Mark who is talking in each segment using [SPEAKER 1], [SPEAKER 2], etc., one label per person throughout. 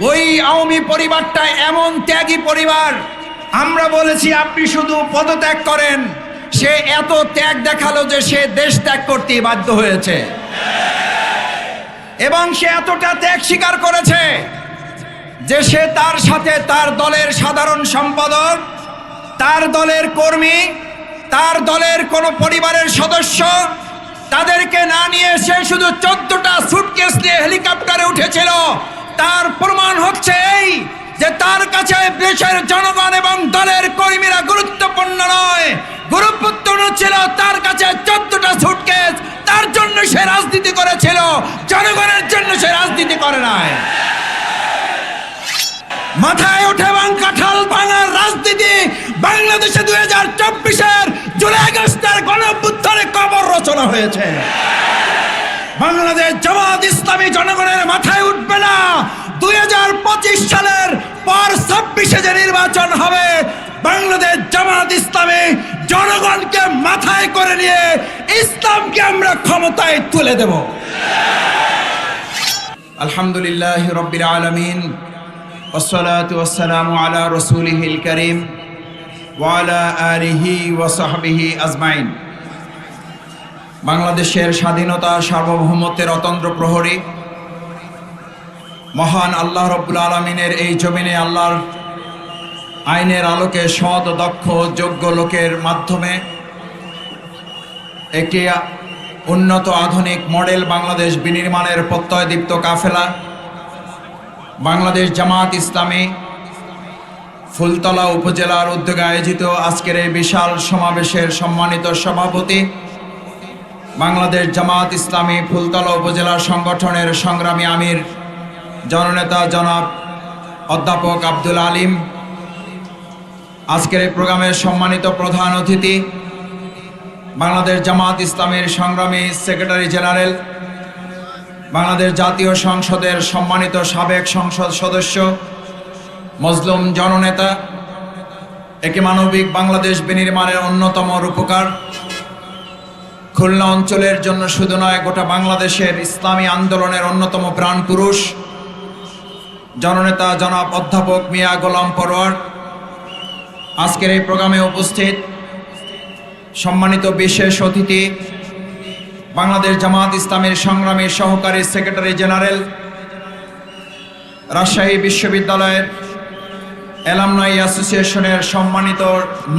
[SPEAKER 1] ওই আওয়ামী পরিবারটা এমন ত্যাগী পরিবার, আমরা বলেছি আপনি শুধু পদত্যাগ করেন, সে এত ত্যাগ দেখালো যে সে দেশ ত্যাগ করতে বাধ্য হয়েছে। এবং সে এতটা ত্যাগ স্বীকার করেছে যে সে তার সাথে তার দলের সাধারণ সম্পাদক, তার দলের কর্মী, তার দলের কোন পরিবারের সদস্য, তাদেরকে না নিয়ে সে শুধু 14টা সুটকেস নিয়ে হেলিকপ্টারে উঠেছিল। তার প্রমাণ হচ্ছে এই যে তার কাছে দেশের জনগণ এবং দলের কর্মীরা গুরুত্বপূর্ণ নয়, গুরুত্বপূর্ণ ছিল তার কাছে 14টা সুটকেস। তার জন্য সে রাজনীতি করেছিল, জনগণের জন্য সে রাজনীতি করে নাই। মাথায় ওঠে এবং কাঁঠাল ভাঙার রাজনীতি বাংলাদেশে 2024-এর জুলাই আগস্টের গণঅভ্যুত্থানে কবর রচনা হয়েছে। বাংলাদেশ জামাত ইসলামী জনগণের মাথায় উঠবে না। 2025 সালের পর 26-এ যে নির্বাচন হবে, বাংলাদেশ জামাত ইসলামী জনগণকে মাথায় করে নিয়ে ইসলামকে আমরা ক্ষমতায় তুলে দেব। আলহামদুলিল্লাহি রাব্বিল আলামিন, والصلاة والسلام على رسوله الكريم وعلى آله وصحبه أجمعين। বাংলাদেশের স্বাধীনতা সার্বভৌমত্বের অতন্দ্র প্রহরী মহান আল্লাহ রাব্বুল আলামিনের এই জমিনে আল্লাহর আইনের আলোকে সৎ, দক্ষ, যোগ্য লোকের মাধ্যমে একটি উন্নত আধুনিক মডেল বাংলাদেশ বিনির্মাণের প্রত্যয়দীপ্ত কাফেলা বাংলাদেশ জামাত ইসলামী ফুলতলা উপজেলার উদ্যোগে আয়োজিত আজকের এই বিশাল সমাবেশের সম্মানিত সভাপতি, বাংলাদেশ জামাত ইসলামী ফুলতলা উপজেলা সংগঠনের সংগ্রামী আমির জননেতা জনাব অধ্যাপক আব্দুল আলিম, আজকের এই প্রোগ্রামের সম্মানিত প্রধান অতিথি বাংলাদেশ জামাত ইসলামীর সংগ্রামী সেক্রেটারি জেনারেল, বাংলাদেশ জাতীয় সংসদের সম্মানিত সাবেক সংসদ সদস্য, মজলুম জননেতা, একে মানবিক বাংলাদেশ বিনির্মাণের অন্যতম রূপকার, খুলনা অঞ্চলের জন্য শুধু নয় গোটা বাংলাদেশের ইসলামী আন্দোলনের অন্যতম প্রাণ পুরুষ জননেতা জনাব অধ্যাপক মিয়া গোলাম পরোয়ার, আজকের এই প্রোগ্রামে উপস্থিত সম্মানিত বিশেষ অতিথি বাংলাদেশ জামাত ইসলামের সংগ্রামী সহকারী সেক্রেটারি জেনারেল, রাজশাহী বিশ্ববিদ্যালয়ের অ্যালামনাই অ্যাসোসিয়েশনের সম্মানিত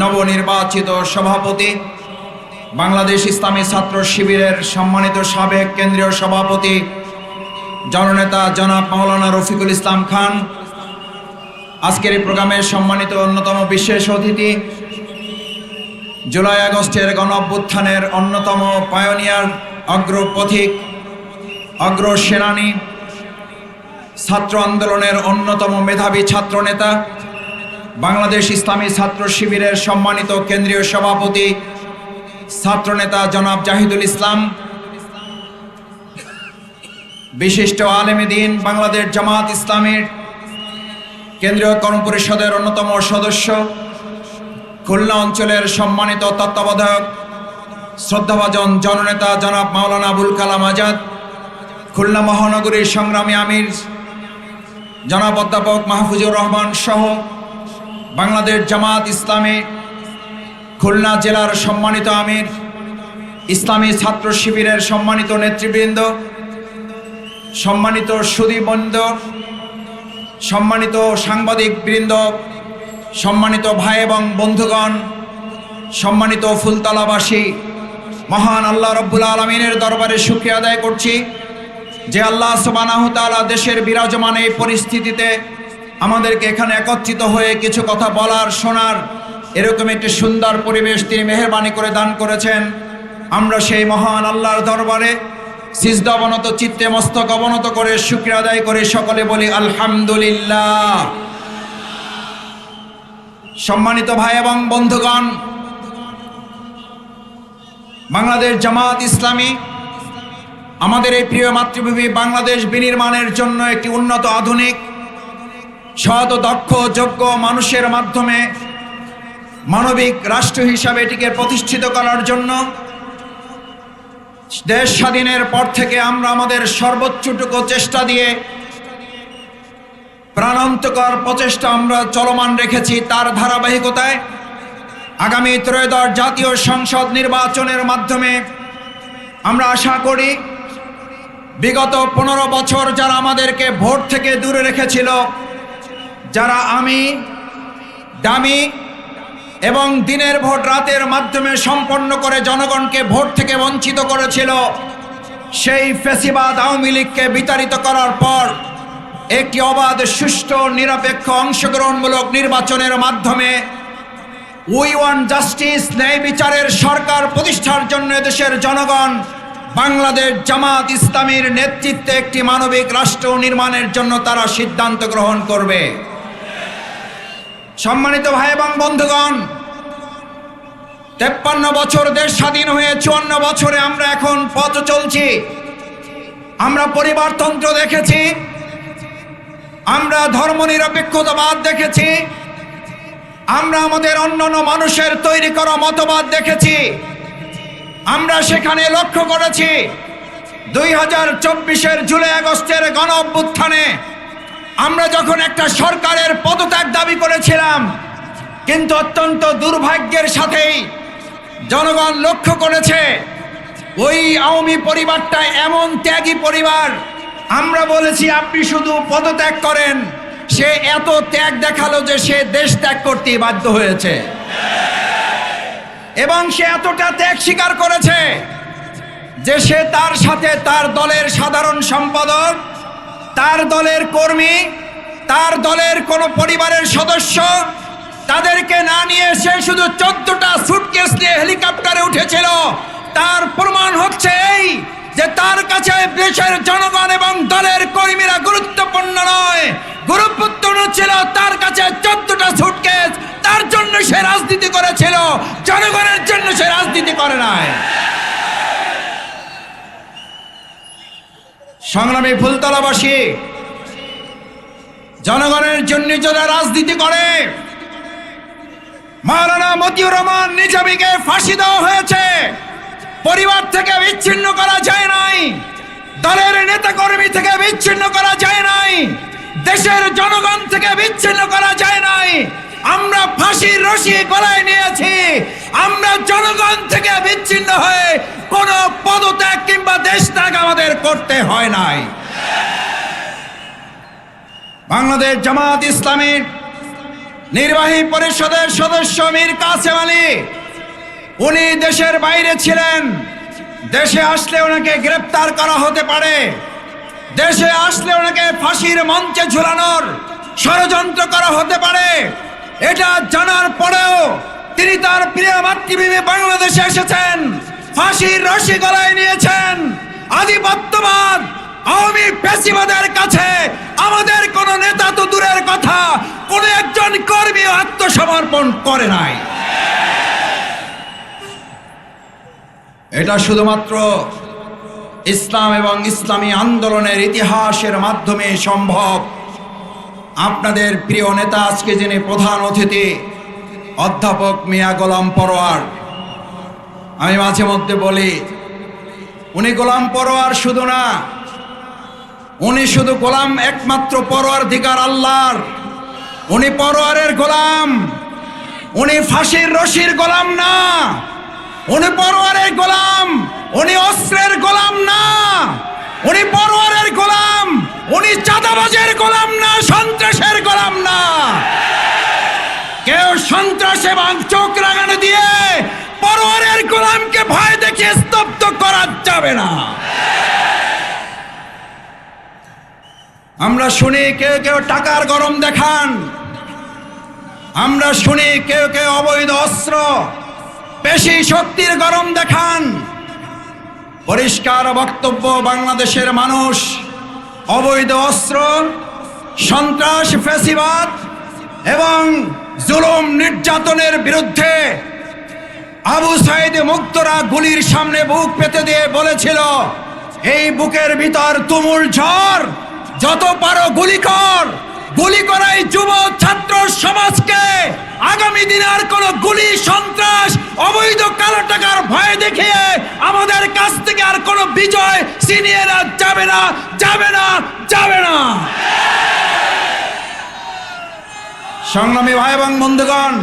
[SPEAKER 1] নবনির্বাচিত সভাপতি, বাংলাদেশ ইসলামী ছাত্র শিবিরের সম্মানিত সাবেক কেন্দ্রীয় সভাপতি জননেতা জনাব মাওলানা রফিকুল ইসলাম খান, আজকের এই প্রোগ্রামের সম্মানিত অন্যতম বিশেষ অতিথি জুলাই আগস্টের গণঅভ্যুত্থানের অন্যতম পায়োনিয়ার, অগ্রপথিক, অগ্রসেনানী, ছাত্র আন্দোলনের অন্যতম মেধাবী ছাত্রনেতা, বাংলাদেশ ইসলামী ছাত্র শিবিরের সম্মানিত কেন্দ্রীয় সভাপতি ছাত্রনেতা জনাব জাহিদুল ইসলাম, বিশিষ্ট আলেমে দ্বীন বাংলাদেশ জামাত ইসলামীর কেন্দ্রীয় কর্মপরিষদের অন্যতম সদস্য, খুলনা অঞ্চলের সম্মানিত তত্ত্বাবধায়ক শ্রদ্ধাভাজন জননেতা জনাব মাওলানা আবুল কালাম আজাদ, খুলনা মহানগরীর সংগ্রামী আমির জনাব অধ্যাপক মাহফুজুর রহমান সহ বাংলাদেশ জামাত ইসলামী খুলনা জেলার সম্মানিত আমির, ইসলামী ছাত্র শিবিরের সম্মানিত নেতৃবৃন্দ, সম্মানিত সুধীবৃন্দ, সম্মানিত সাংবাদিক বৃন্দ, সম্মানিত ভাই এবং বন্ধুগণ, সম্মানিত ফুলতলাবাসী, মহান আল্লাহ রাব্বুল আলামিনের দরবারে শুকরিয়া আদায় করছি যে আল্লাহ সুবহানাহু ওয়া তাআলা দেশের বিরাজমান এই পরিস্থিতিতে আমাদেরকে এখানে একত্রিত হয়ে কিছু কথা বলার, শোনার এরকম একটি সুন্দর পরিবেশ তিনি মেহেরবানি করে দান করেছেন। আমরা সেই মহান আল্লাহর দরবারে সিজদা অবনত চিত্তে মস্তক অবনত করে শুকরিয়া আদায় করে সকলে বলি আলহামদুলিল্লাহ। সম্মানিত ভাই এবং বন্ধুগণ, বাংলাদেশ জামাত ইসলামী আমাদের এই প্রিয় মাতৃভূমি বাংলাদেশ বিনির্মাণের জন্য একটি উন্নত, আধুনিক, সৎ, দক্ষ, যোগ্য মানুষের মাধ্যমে মানবিক রাষ্ট্র হিসাবে এটিকে প্রতিষ্ঠিত করার জন্য দেশ স্বাধীনের পর থেকে আমরা আমাদের সর্বোচ্চটুকু চেষ্টা দিয়ে প্রাণান্তকর প্রচেষ্টা আমরা চলমান রেখেছি। তার ধারাবাহিকতায় আগামী ত্রয়োদশ জাতীয় সংসদ নির্বাচনের মাধ্যমে আমরা আশা করি বিগত 15 বছর যারা আমাদেরকে ভোট থেকে দূরে রেখেছিল, যারা দামি এবং দিনের ভোট রাতের মাধ্যমে সম্পন্ন করে জনগণকে ভোট থেকে বঞ্চিত করেছিল, সেই ফ্যাসিবাদ আওয়ামী লীগকে বিতাড়িত করার পর একটি অবাধ, সুষ্ঠু, নিরপেক্ষ, অংশগ্রহণমূলক নির্বাচনের মাধ্যমে উই ওয়ান্ট জাস্টিস, ন্যায় বিচারের সরকার প্রতিষ্ঠার জন্য দেশের জনগণ বাংলাদেশ জামাত ইসলামীর নেতৃত্বে একটি মানবিক রাষ্ট্র নির্মাণের জন্য তারা সিদ্ধান্ত গ্রহণ করবে। সম্মানিত ভাই এবং বন্ধুগণ, 53 বছর দেশ স্বাধীন হয়ে 54 বছরে আমরা এখন পথ চলছি। আমরা পরিবারতন্ত্র দেখেছি, আমরা ধর্মনিরপেক্ষতাবাদ দেখেছি, আমরা আমাদের অন্যান্য মানুষের তৈরি করা মতবাদ দেখেছি। আমরা সেখানে লক্ষ্য করেছি 2024-এর জুলাই আগস্টের গণ অভ্যুত্থানে আমরা যখন একটা সরকারের পদত্যাগ দাবি করেছিলাম, কিন্তু অত্যন্ত দুর্ভাগ্যের সাথেই জনগণ লক্ষ্য করেছে ওই আওয়ামী পরিবারটা এমন ত্যাগী পরিবার। আমরা বলেছি আপনি শুধু পদত্যাগ করেন, সে এত ত্যাগ দেখালো যে সে দেশ ত্যাগ করতে বাধ্য হয়েছে এবং সে এতটা ত্যাগ স্বীকার করেছে যে সে তার সাথে তার দলের সাধারণ সম্পাদক, তার দলের কর্মী, তার দলের কোনো পরিবারের সদস্য, তাদেরকে না নিয়ে সে শুধু 14টা সুটকেস নিয়ে হেলিকপ্টারে উঠেছিল। তার প্রমাণ হচ্ছে এই যে তার কাছে দেশের জনগণ এবং দলের কর্মীরা গুরুত্বপূর্ণ নয়, গুরুত্বপূর্ণ ছিল তার কাছে 14টা সুটকেস। তার জন্য সে রাজনীতি করেছিল, জনগণের জন্য সে রাজনীতি করে নাই। সংগ্রামী ফুলতলাবাসী, জনগণের জন্য যারা রাজনীতি করে, মাওলানা মতিউর রহমান নিজামীকে ফাঁসি দেওয়া হয়েছে, পরিবার থেকে বিচ্ছিন্ন করা যায় নাই, দলের নেতাকর্মী থেকে বিচ্ছিন্ন করা যায় নাই, দেশের জনগণ থেকে বিচ্ছিন্ন করা যায় নাই। আমরা ফাঁসির রশি গলায় নিয়েছি। আমরা জনগণ থেকে বিচ্ছিন্ন হয়ে কোনো পদত্যাগ কিংবা দেশ ত্যাগ আমাদের করতে হয় নাই। বাংলাদেশ জামাত ইসলামীর নির্বাহী পরিষদের সদস্য মীর কাসেম আলী, উনি দেশের বাইরে ছিলেন। দেশে আসলে ওনাকে গ্রেপ্তার করা হতে পারে, দেশে আসলে ওনাকে ফাঁসির মঞ্চে ঝুলানোর ষড়যন্ত্র করা হতে পারে। এটা জানার পরেও তিনি তার প্রিয় মাতৃভূমি বাংলাদেশে এসেছেন, ফাঁসির রশি গলায় নিয়েছেন। আধিপত্যবাদ, আওয়ামী ফ্যাসিবাদের কাছে আমাদের কোন নেতা তো দূরের কথা, কোন একজন কর্মী আত্মসমর্পণ করে নাই। এটা শুধুমাত্র ইসলাম এবং ইসলামী আন্দোলনের ইতিহাসের মাধ্যমে সম্ভব। আপনাদের প্রিয় নেতা আজকে যিনি প্রধান অতিথি, অধ্যাপক মিয়া গোলাম পরোয়ার, আমি মাঝে মধ্যে বলি উনি গোলাম পরোয়ার শুধু না, উনি শুধু গোলাম একমাত্র পরওয়ারদিগার আল্লাহর। উনি পরোয়ারের গোলাম, উনি ফাঁসির রশির গোলাম না, উনি পরোয়ারের গোলাম, উনি অস্ত্রের গোলাম না, উনি পরোয়ারের গোলাম, উনি চাঁদাবাজের গোলাম না, সন্ত্রাসের গোলাম না। কেউ সন্ত্রাস এবং চোখ রাঙানো দিয়ে পরোয়ারের গোলামকে ভয় দেখিয়ে স্তব্ধ করা যাবে না। আমরা শুনি কেউ কেউ টাকার গরম দেখান, আমরা শুনি কেউ কেউ অবৈধ অস্ত্র, পেশি শক্তির গরম দেখান। পরিষ্কার বক্তব্য, বাংলাদেশের মানুষ অবৈধ অস্ত্র, সন্ত্রাস, ফ্যাসিবাদ এবং জুলুম নির্যাতনের বিরুদ্ধে আবু সাইদ মুক্তরা গুলির সামনে বুক পেতে দিয়ে বলেছিল, এই বুকের ভিতর তুমুল ঝড়, যত পারো গুলি কর। গুলি করাই যুব ছাত্র সমাজকে আগামী দিনে আর কোন গুলি, সন্ত্রাস, অবৈধ কালো টাকার ভয় দেখিয়ে আমাদের কাছ থেকে আর কোন বিজয় ছিনিয়ে যাবে না, যাবে না, যাবে না। সংগ্রামী ভাই এবং বন্ধুগণ,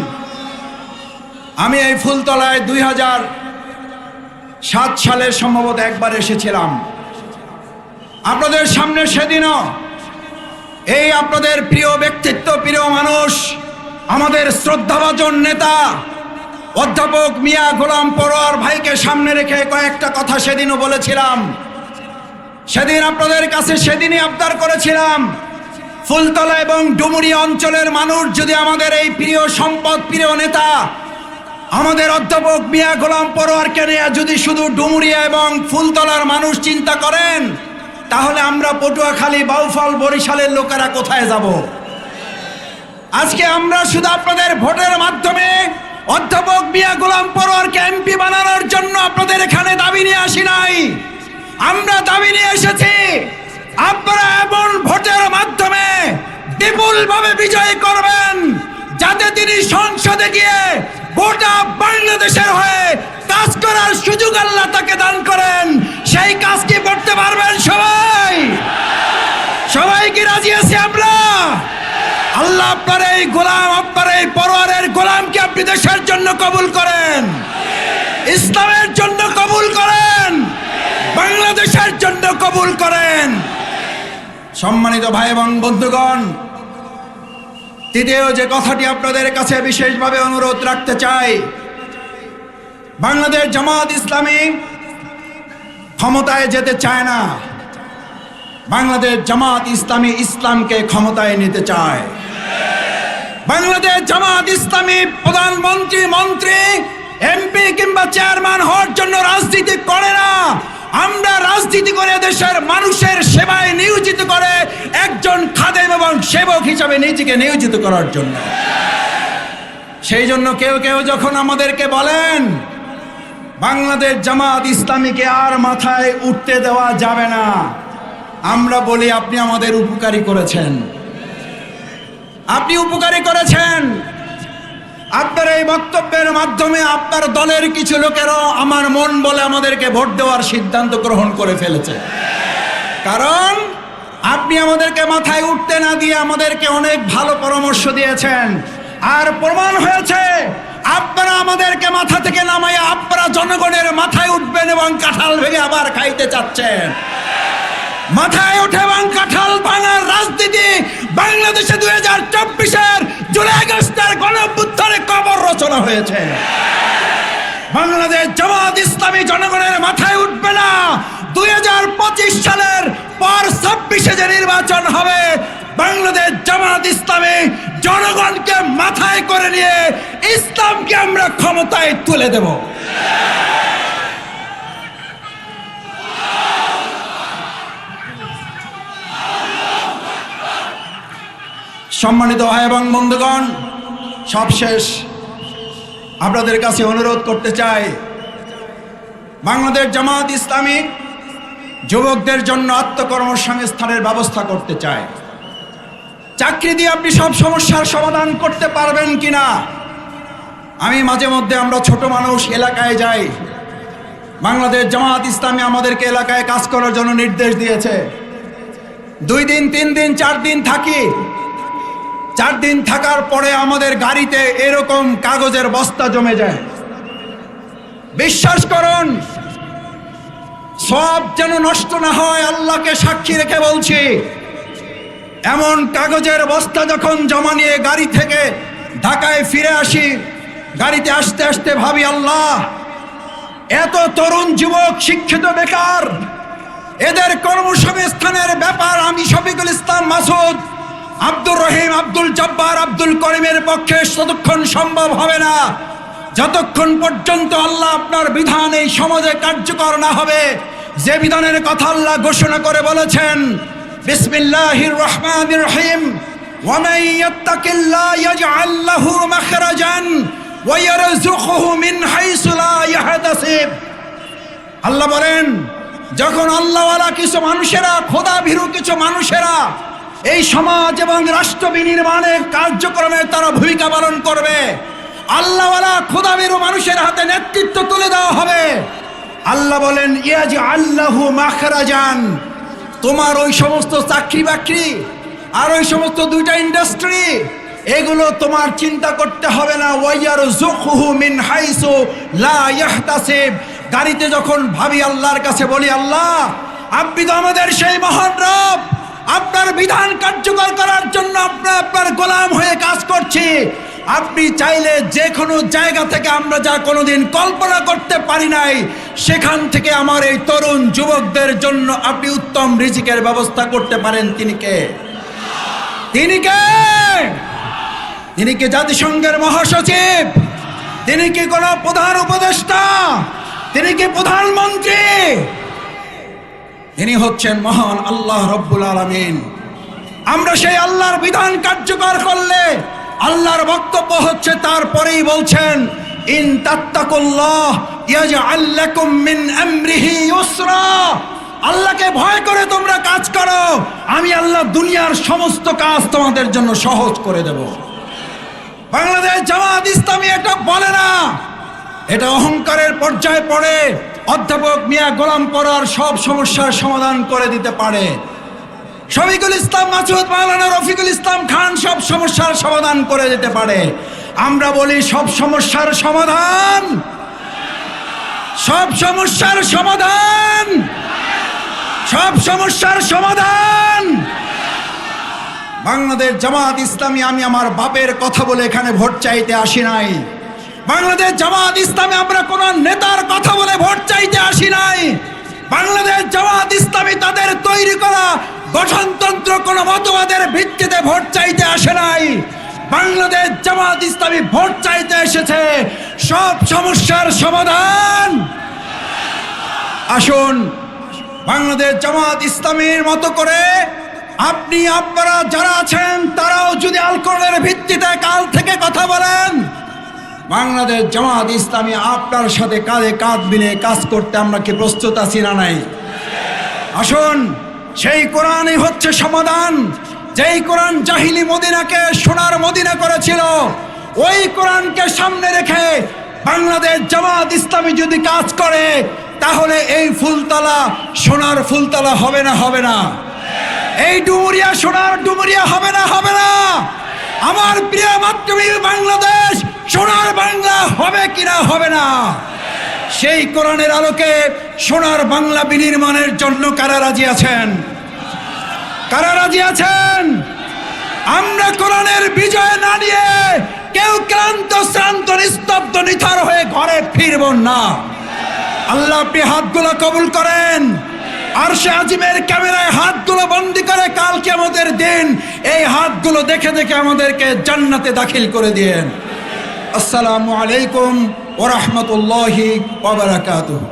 [SPEAKER 1] আমি এই ফুলতলায় 2007 সালে সম্ভবত একবার এসেছিলাম আপনাদের সামনে। সেদিনও এই আপনাদের প্রিয় ব্যক্তিত্ব, প্রিয় মানুষ, আমাদের শ্রদ্ধাভাজন নেতা অধ্যাপক মিয়া গোলাম পরোয়ার ভাইকে সামনে রেখে কয়েকটা কথা সেদিনও বলেছিলাম। সেদিন আপনাদের কাছে সেদিনই আবদার করেছিলাম, ফুলতলা এবং ডুমুরিয়া অঞ্চলের মানুষ যদি আমাদের এই প্রিয় সম্পদ, প্রিয় নেতা আমাদের অধ্যাপক মিয়া গোলাম পরোয়ারকে নিয়ে যদি শুধু ডুমুরিয়া এবং ফুলতলার মানুষ চিন্তা করেন, তাহলে আমরা পটুয়াখালী, বাউফল, বরিশালের লোকেরা কোথায় যাব? আজকে আমরা শুধু আপনাদের ভোটের মাধ্যমে অধ্যাপক মিয়া গোলাম পরোয়ারকে এমপি বানানোর জন্য আপনাদের এখানে দাবি নিয়ে আসি নাই। আমরা দাবি নিয়ে এসেছি আপনারা এমন ভোটের মাধ্যমে বিপুলভাবে বিজয় করবেন যাতে তিনি সংসদে গিয়ে গোটা বাংলাদেশের হয়ে কাজ করার সুযোগ আল্লাহ তাকে দান করেন। সেই কাজ কি করতে পারবেন সবাই? সবাই কি রাজি আছি আমরা? আল্লাহ আপনার এই গোলাম, আপনার এই পরোয়ারের গোলামকে আপনি দেশের জন্য কবুল করেন, ইসলামের জন্য কবুল করেন, বাংলাদেশের জন্য কবুল করেন। সম্মানিত ভাই এবং বন্ধুগণ, তৃতীয় যে কথাটি আপনাদের কাছে বিশেষভাবে অনুরোধ রাখতে চাই, বাংলাদেশ জামাত ইসলামী ক্ষমতায় যেতে চায় না। বাংলাদেশ জামাত ইসলামী ইসলামকে ক্ষমতায় নিতে চায়। বাংলাদেশ জামাত ইসলামী প্রধানমন্ত্রী, মন্ত্রী, এমপি কিংবা চেয়ারম্যান হওয়ার জন্য রাজনীতি করে না। আমরা রাজনীতি করে দেশের মানুষের সেবায় নিয়োজিত করে একজন খাদেম এবং সেবক হিসাবে নিজেকে নিয়োজিত করার জন্য। সেই জন্য কেউ কেউ যখন আমাদেরকে বলেন বাংলাদেশ জামাত ইসলামীকে আর মাথায় উঠতে দেওয়া যাবে না, আমরা বলি আপনি আমাদের উপকারী করেছেন, আপনি উপকারী করেছেন। আপনার এই বক্তব্যের মাধ্যমে আপনার দলের কিছু লোকেরও আমার মন বলে আমাদেরকে ভোট দেওয়ার সিদ্ধান্ত গ্রহণ করে ফেলেছে। কারণ আপনি আমাদেরকে মাথায় উঠতে না দিয়ে আমাদেরকে অনেক ভালো পরামর্শ দিয়েছেন, আর প্রমাণ হয়েছে আপনারা আমাদেরকে মাথা থেকে নামাইয়া আপনারা জনগণের মাথায় উঠবেন এবং কাঁঠাল ভেঙে আবার খাইতে চাচ্ছেন। মাথায় উঠে এবং কাঁঠাল ভাঙার রাজনীতি বাংলাদেশে 2024-এর জুলাই আগস্টের গণঅভ্যুত্থানে কবর রচনা হয়েছে। বাংলাদেশ জামাত ইসলামী জনগণের মাথায় উঠবে না। 2025 সালের পর 26-এ যে নির্বাচন হবে, বাংলাদেশ জামাত ইসলামী জনগণকে মাথায় করে নিয়ে ইসলামকে আমরা ক্ষমতায় তুলে দেব। সম্মানিত ভাই এবং বন্ধুগণ, সবশেষ আপনাদের কাছে অনুরোধ করতে চাই, বাংলাদেশ জামাত ইসলামী যুবকদের জন্য আত্মকর্মসংস্থানের ব্যবস্থা করতে চায়। চাকরি দিয়ে আপনি সব সমস্যার সমাধান করতে পারবেন কিনা? আমি মাঝে মধ্যে, আমরা ছোট মানুষ, এলাকায় যাই। বাংলাদেশ জামাত ইসলামী আমাদেরকে এলাকায় কাজ করার জন্য নির্দেশ দিয়েছে। 2 দিন, 3 দিন, 4 দিন থাকি। 4 দিন থাকার পরে আমাদের গাড়িতে এরকম কাগজের বস্তা জমে যায়। বিশ্বাস করুন, সব যেন নষ্ট না হয়, আল্লাহকে সাক্ষী রেখে বলছি, এমন কাগজের বস্তা যখন জমা নিয়ে গাড়ি থেকে ঢাকায় ফিরে আসি, গাড়িতে আসতে আসতে ভাবি, আল্লাহ, এত তরুণ যুবক, শিক্ষিত, বেকার, এদের কর্মসংস্থানের ব্যাপার আমি শফিকুল ইসলাম মাসুদ, আব্দুর রহিম, আব্দুল জব্বার, আব্দুল করিমের পক্ষে ততক্ষণ সম্ভব হবে না যতক্ষণ পর্যন্ত আল্লাহ আপনার বিধান এই সমাজে কার্যকর না হবে। যে বিধানের কথা আল্লাহ ঘোষণা করে বলেছেন, বিসমিল্লাহির রহমানির রহিম, ওয়া মান ইয়াত্তাকিল্লাহ ইয়াজআল লাহু মাখরাজান ওয়া ইয়ারযুকুহু মিন হাইসু লা ইয়াহতাসিব। আল্লাহ বলেন, যখন আল্লাহওয়ালা কিছু মানুষেরা, খোদা ভীরু কিছু মানুষেরা এই সমাজ এবং রাষ্ট্র বিনির্মাণের কার্যক্রমে তারা ভূমিকা পালন করবে, আল্লাহওয়ালা খোদা ভীরু মানুষের হাতে নেতৃত্ব তুলে দেওয়া হবে। আল্লাহ বলেন, ইয়াজআল লাহু মাখরাজান, তোমার ওই সমস্ত চাকরি বাকরি আর ওই সমস্ত 2টা ইন্ডাস্ট্রি, এগুলো তোমার চিন্তা করতে হবে না। ওয়াইয়ারযুকহু মিন হাইসু লা ইয়াহতাসিব। গাড়িতে যখন ভাবি আল্লাহর কাছে বলি, আল্লাহ আপনি তো আমাদের সেই মহান রব, আপনার বিধান কার্যকর করার জন্য আমরা আপনার গোলাম হয়ে কাজ করছি। আপনি চাইলে যে কোনো জায়গা থেকে আমরা যা কোনোদিন কল্পনা করতে পারি নাই, সেখান থেকে আমার এই তরুণ যুবকদের জন্য আপনি উত্তম রিজিকের ব্যবস্থা করতে পারেন। তিনি কে? তিনি কে? তিনি কি জাতিসংঘের মহাসচিব? তিনি কি কোনো প্রধান উপদেষ্টা? তিনি কি প্রধানমন্ত্রী? তিনি হচ্ছেন মহান আল্লাহ রব্বুল আলামিন। আমরা সেই আল্লাহর বিধান কার্যকর করলে, আল্লাহর বক্তব্য হচ্ছে তারপরেই বলছেন, ইন তাত্তাকুল্লাহ ইয়াজআল লাকুম মিন আমরিহি ইউসরা। আল্লাহকে ভয় করে তোমরা কাজ করো, আমি আল্লাহ দুনিয়ার সমস্ত কাজ তোমাদের জন্য সহজ করে দেব। বাংলাদেশ জামাত ইসলামী এটা বলে না, এটা অহংকারের পর্যায়ে পড়ে। অধ্যাপক মিয়া গোলাম পরার সব সমস্যার সমাধান করে দিতে পারে, শফিকুল ইসলাম মাসুদ, মাওলানা রফিকুল ইসলাম খান সব সমস্যার সমাধান করে দিতে পারে। আমরা বলি সব সমস্যার সমাধান, সব সমস্যার সমাধান, সব সমস্যার সমাধান বাংলাদেশ জামাত ইসলামী। আমি আমার বাপের কথা বলে এখানে ভোট চাইতে আসি নাই। বাংলাদেশ জামাত ইসলামী আমরা কোন নেতার কথা বলে ভোট চাইতে আসি নাই। বাংলাদেশ জামাত ইসলামী তাদের তৈরি করা গঠনতন্ত্র কোন মতবাদের ভিত্তিতে ভোট চাইতে আসে নাই। বাংলাদেশ জামাত ইসলামী ভোট চাইতে এসেছে সব সমস্যার সমাধান। আসুন বাংলাদেশ জামাত ইসলামীর মতো করে আপনি আপনারা যারা আছেন তারাও যদি আল কোরআনের ভিত্তিতে কাল থেকে কথা বলেন, বাংলাদেশ জামাত ইসলামী আপনার সাথে কাঁধে কাঁধ মিলিয়ে কাজ করতে আমরা কি প্রস্তুত আছি না নাই? আসুন, সেই কোরআনই হচ্ছে সমাধান। যেই কোরআন জাহিলি মদিনাকে সোনার মদিনা করেছিল, ওই কোরআনকে সামনে রেখে বাংলাদেশ জামাত ইসলামী যদি কাজ করে, তাহলে এই ফুলতলা সোনার ফুলতলা হবে না? হবে না? এই ডুমুরিয়া সোনার ডুমুরিয়া হবে না? হবে না? আমার প্রিয় মাতৃভূমি বাংলাদেশ সোনার বাংলা হবে কিনা? হবে না? সেই কোরআনের আলোকে সোনার বাংলা বিনির্মাণের জন্য কারা রাজি আছেন? কারা রাজি আছেন? আমরা কোরআনের বিজয় না নিয়ে কেউ ক্লান্ত শ্রান্ত নিস্তব্ধ নিথর হয়ে ঘরে ফিরব না। আল্লাহ আপনি হাতগুলো কবুল করেন, আরশে আজিমের ক্যামেরায় হাতগুলো বন্দি করে কাল কিয়ামতের দিন এই হাতগুলো দেখে দেখে আমাদেরকে জান্নাতে দাখিল করে দিয়েন। আসসালামু আলাইকুম ওয়া রাহমাতুল্লাহি ওয়া বারাকাতুহু।